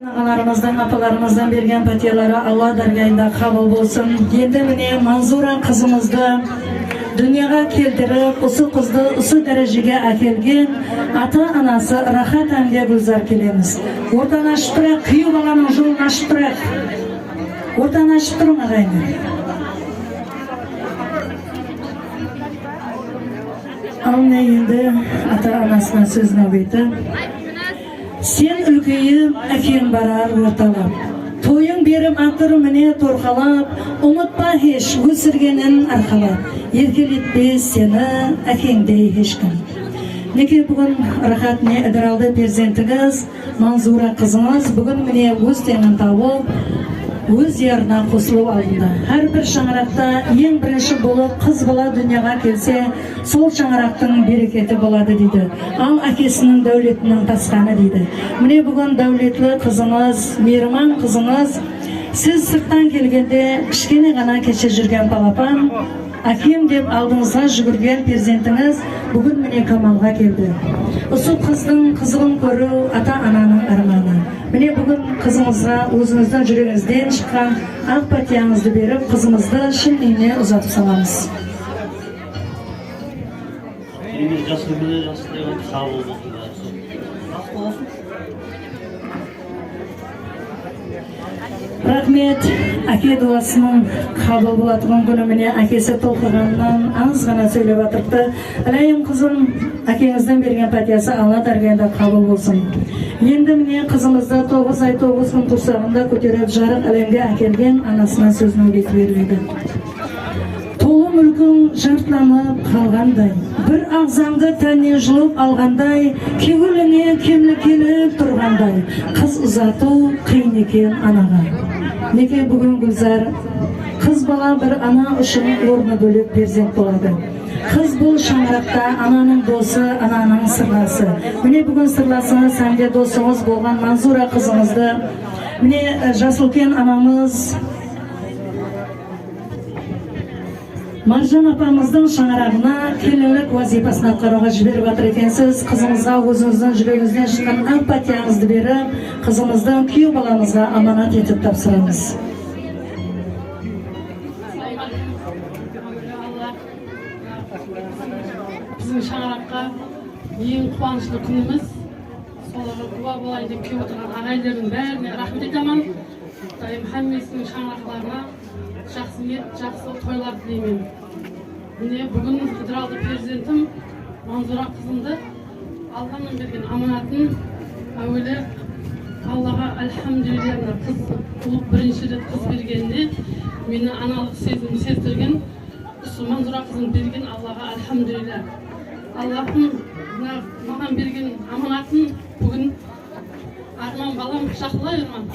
Ağalarımızdan, apalarımızdan bergen patiyaları Allah dargayında kabul olsun. Endi mine Manzura kızımızdı dünyaya keltirip, usu kızdı, usu derecege akelgen ata-anası Rahat Ange Gülzar kelemiz. Oradan aşıp turak, kıyı balanın jolunu aşıp turak. Oradan aşıp turun ağayını. Alne endi ata-anasına söz nöbeti. Sen ülkeyi aken barar ortalap. Toyun berim atır mine torkalap, unutma hiç gösürgenin arkalap. Erkeletpe seni akendey hiç kim. Neke bugün Rahat ne ediraldı perzentiniz, Manzura kızımız bugün mine öz tenin tavып, öz yerine kosulup alındı. Her bir şаңырақта en birinci bulup kız bala dünyaya kelse, sol şаңырақтың bereketi boladı dedi. Al akesinin devletinin taskanı dedi. Mine bugün devletli kızımız, Meriman kızımız, siz sırttan kelgende kişkene gana keçe жүрген balapam, akem dep aldığınızga жүгүрген perzentiniz bugün mine kamalga keldi. Usu kыздың kızılın көрүү ata-ananın armağanı. Mine bugün kızımızga özünüzden yüreğinizden çıkan ak patiyanızды berip kızımızды şın iğne uzatıp salamız. Rahmet, ake duasının kabul bulatığın günümüne akesi tolkıgandan az gana söylep atırdı. Alayım kızım, akenizden bergen patiyası Allah dargayında kabul olsun. Endi mine kızımızda 9 ay 9 gün tursağında köterip jarık alemge akelgen anasına söz nöbeti verildi. Tolu mülkün jartlanıp kalganday, bir ağzаңды tane jılıp alganday, kegülüne kemli kelip turganday, kız uzatı kıyın eken anaga. Neke bugün Gülzar, kız bala bir ana üçün orna bölüp perzent boladı. Kız bul şаңырақта ananın dostu, ananın sırlası. Mine bugün sırlası sende dostumuz bolgan Manzura kızımızdı. Mine Jasılken anamız, Marjan apamızın şаңырағына kelinlik vazifasını atqaruga jiberip atыр ekensiz. Kızımızga özünüzden yüreğinizden çıkan ak patiyanızды berip, kızımızdan kүйеу balamızga amanat etip tapsıramız. Bizim şаңыраққа ең қуанышты күніміз. Соларға куә болайын деп келіп отырған ағайындардың бәріне рахмет айтамын. Һәммесінің шаңырақтарына жақсы ниет, жақсы тойлар тілеймін. Міне бүгін ыдыралды перзентім Манзура қызымды Алланың берген аманатын әуелі Аллаға альхамдулилля, қыз туып бірінші рет қыз бергеніне мені аналық сезім сездірген Манзура қызым берген Аллаға альхамдулилля. Аллахым маған берген аманатын бүгін Арман балам жақылай Арман.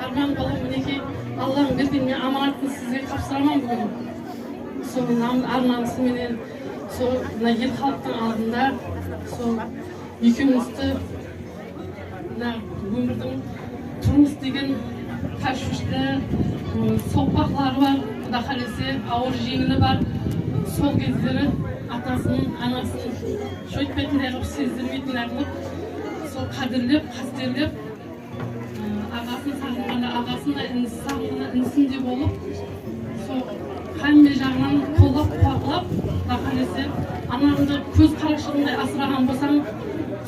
Арман балам мінекей Аллахым берген аманатын сізге тапсырамын бүгін. Соның арманысыменен мына ел халықтың алдында екеумізді өмірдің тұрмыс деген тәшвішті соқпақлары бар, Құда қаласа ауыр жеңілі бар. Сол кездері атасын, анасын шөйтпейтіндей қылып, сездірмейтіндей қылып, сол қадірлеп, қастерлеп, ағасын сағынғанда ағасында, інісі сағынғанда інісінде болып, сол қәмме жағынан қолдап, қуақлап, Құда қаласа анаңды көз қарашығындай асыраған болсаң,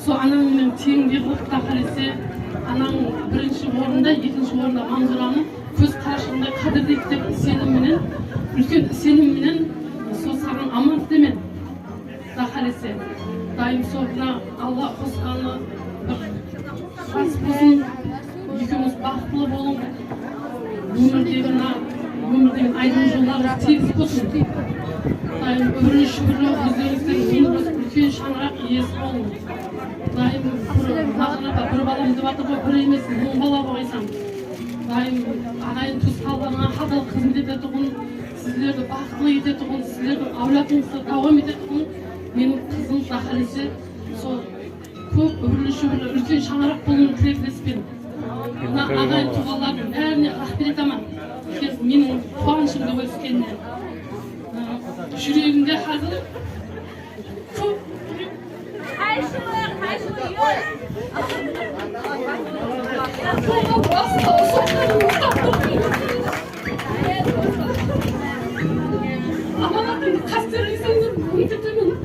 сол анаңмен теңдей қылып, Құда қаласа анаң бірінші орында, екінші орында Манзураны көз қарашығындай қадірлейді деп сенімменен, үлкен сенімменен сол саған аманат демен. Құда қаласа дайым соғына Алла қосқаны бір жас болсын, екеуміз бақытлы болың, өмірдегі айдың жолдары тегіс болсын. Дайым өмірі шүкірлі өздеріңіздің үлкен шаңырақ иесі болың. Дайым бір балам деп атыр ғой, бір емес 10 бала болғайсам. Дайым ағайын туыс қалғаныңа хадал қызмет ететұғын, сіздерді бақытлы ететұғын, сіздердің әулетіңізді дауам ететұғын. Менің қызым Құда қаласа сол көп өмірлі шүкірлі үлкен шаңырақ болуын тілектеспен. Мына ағайын тұлғалардың бәріне рахмет айтамын. Менің қуанышымды бөліскеніне. Yüreğimde hazır. Çok ama kastırırsanız unutun.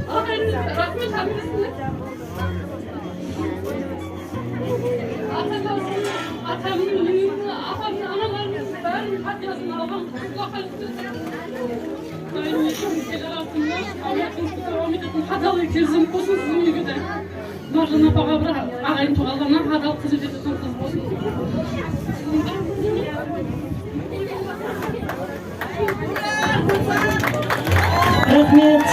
Rahmet hamdesine. Atamın ünlüğünü, atamın analarının ben hatyasını alan kulak arası. Ben ülkeler altında Ahmet'in hatalı kesin olsun sizin ülkede. Marjana bağa bırak, ağayın tuğallarına hatalı kızı dedi kız olsun. Rahmet.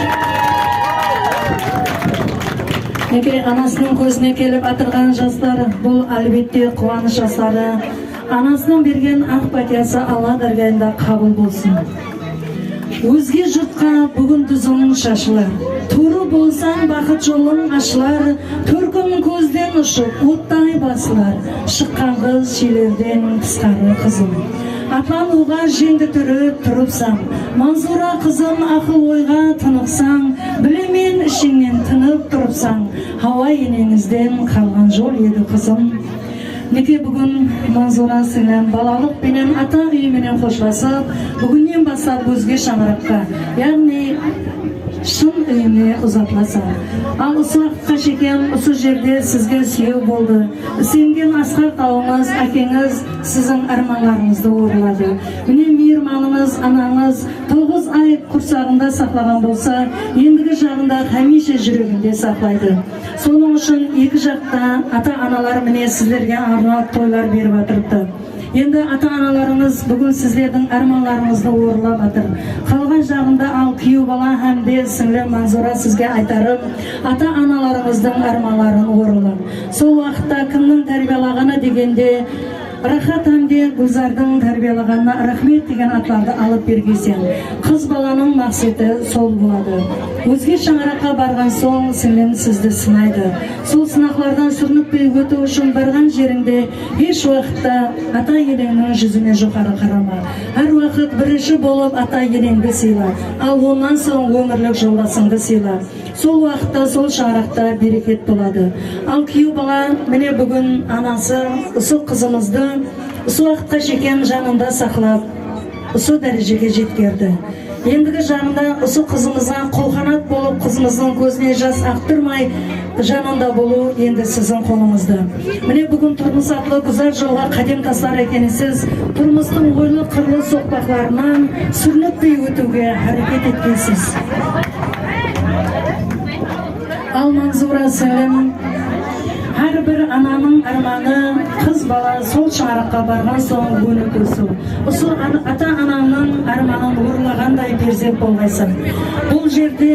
Ege anasının көзіне келіп атырған жастар, бұл әлбетте қуаныш жастары. Анасының берген ақ пәтиясы Алла дәргайында қабыл болсын. Өзге жұртқа бүгін түзінің шашылар. Туры болсаң бақыт жолың ашылар. Төркін көзден ұшып, оттай басылар. Шыққан қыз шелерден тысқары қызым. Атан уға жеңді түріп тұрыпсам, Манзура қызым ақыл ойға тынықсаң, білемен ішіңнен тынып тұрыпсаң, Хауа енеңізден қалған жол еді қызым. Неке бүгін Манзура сіңлем балалық пенен ата үйіменен қошласып, бүгіннен бастап өзге шаңыраққа, яғни шын үйіне ұзатыласа. Ал осы уақытқа шекем осы жерде сізге сүйеу болды. Сенген асқар тауыңыз, әкеңіз сіздің арманларыңызды орылады. Міне мейірманыңыз, анаңыз 9 ай құрсағында сақлаған болса, ендігі жағында хәмеше жүрегінде сақлайды. Соның үшін екі жақта ата-аналар міне сіздерге арнап тойлар беріп атырыпты. Енді ата-аналарыңыз бүгін сіздердің арманларыңызды орылап атыр. Қалған жағында ал күйеу бала һәмде сіңлім Манзура сізге айтарым, ата-аналарыңыздың арманларын орылап. Сол уақытта кімнің тәрбиелағаны дегенде, Рахат әмде Гүлзардың тәрбиелағанына рахмет деген атларды алып бергесен, қыз баланың мақсаты сол болады. Өзге шаңыраққа барған соң сіңлім сізді сынайды. Сол сынақлардан сүрініппей өту үшін барған жеріңде еш уақытта ата енеңнің жүзіне жоғары қарама. Әр уақыт бірінші болып ата енеңді сыйла, ал онан соң өмірлік жолдасыңды сыйла. Сол уақытта сол шаңырақта берекет болады. Ал күйеу бала міне бүгін анасы осы қызымызды осы уақытқа шекем жанында сақлап, осы дәрежеге жеткерді. Ендігі жағында осы қызымызға қолқанат болып, қызымыздың көзіне жас ақтырмай жанында болу енді сіздің қолыңызда. Міне бүгін тұрмыс атлы гүзар жолға қадем тастар екенсіз, тұрмыстың ойлы қырлы соқпақларынан сүрініппей өтуге әрекет еткенсіз. Ал Манзура сіңлім, әрбір ананың арманы қыз бала сол шаңыраққа барған соң өніп өсу. Осы ата-ананың арманын орындағандай перзент болғайсың. Бұл жерде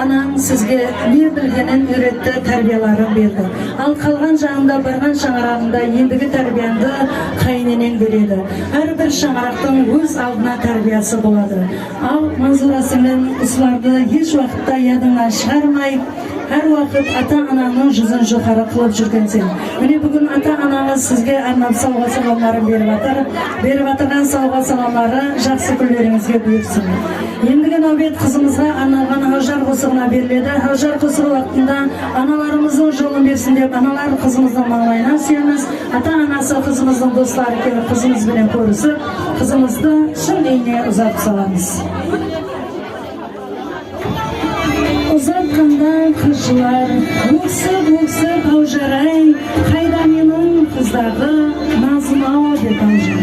анаң сізге не білгенін үйретті, тәрбиеларын берді. Ал қалған жағында барған шаңырағында ендігі тәрбиянды қайыненен береді. Әрбір шаңырақтың өз алдына тәрбиясы болады. Ал Манзура сіңлім осыларды еш уақытта ядыңнан шығармай, әр уақыт ата-ананың жүзін жоғары қылып жүргенсен. Міне бүгін ата-анаңыз сізге арнап сауға саламларын беріп атыр. Беріп атырған сауға саламлары жақсы күндеріңізге бұйырсын. Ендігі нәубет қызымызға арналған Хаужар қосығына беріледі. Хаужар қосығы уақытында аналарымыздың жолын берсін деп, аналар қызымыздың маңлайынан сүйеміз. Ата-анасы қызымыздың достары келіп қызымызбен көрісіп, қызымызды шын үйіне ұзатып саламыз. Ұзатқанда қыз-жылар, өксіп Хаужар-ай, қайда менің қыздағы назым-ау деп Хаужар.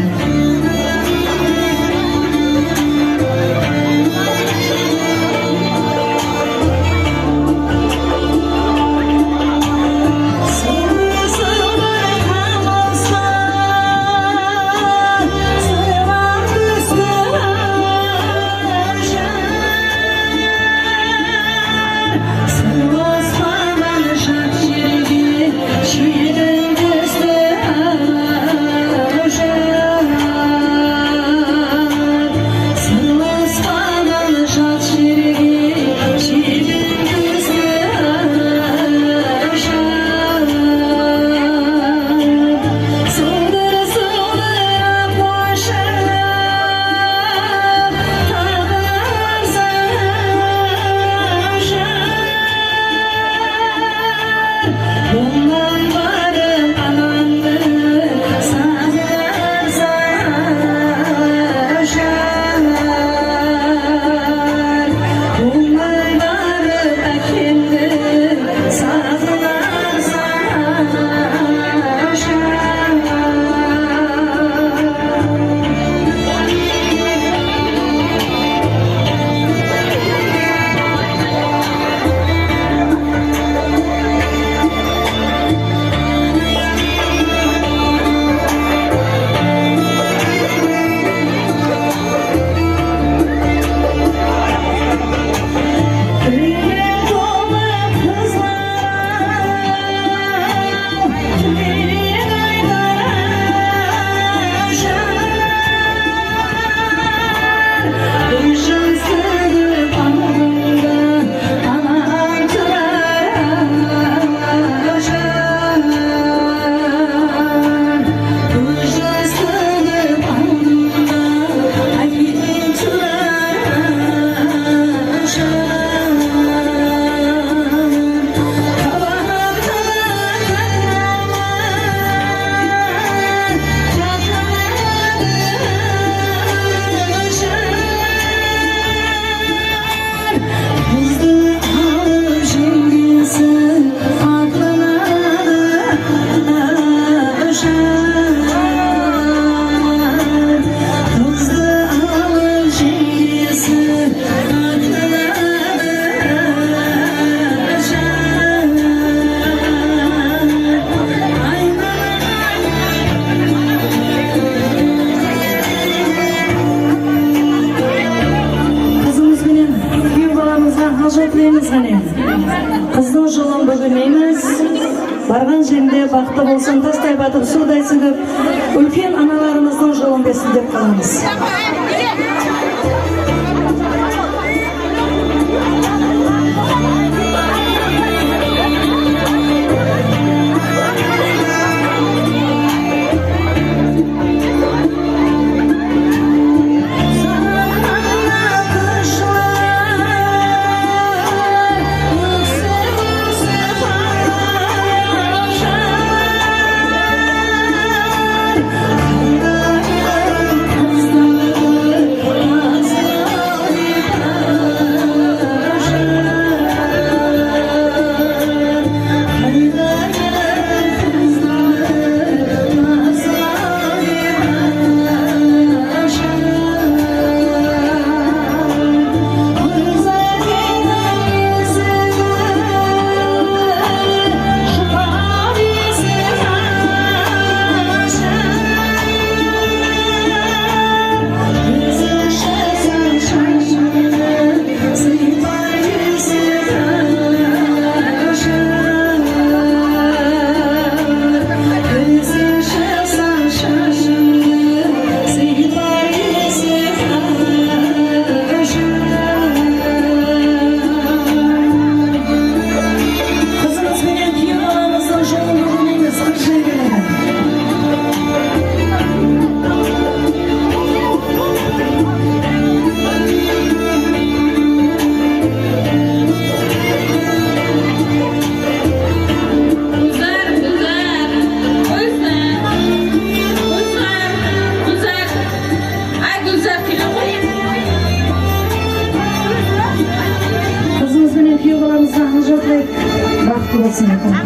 Kızның жолын бүгін емес, барған жерінде бақытты болсын, тастай батып судай сіңіп, үлкен аналарымыздың жолын берсін деп қаламыз. Kızımız benim kuyularımızdan hıcatlayıp baktı olsun.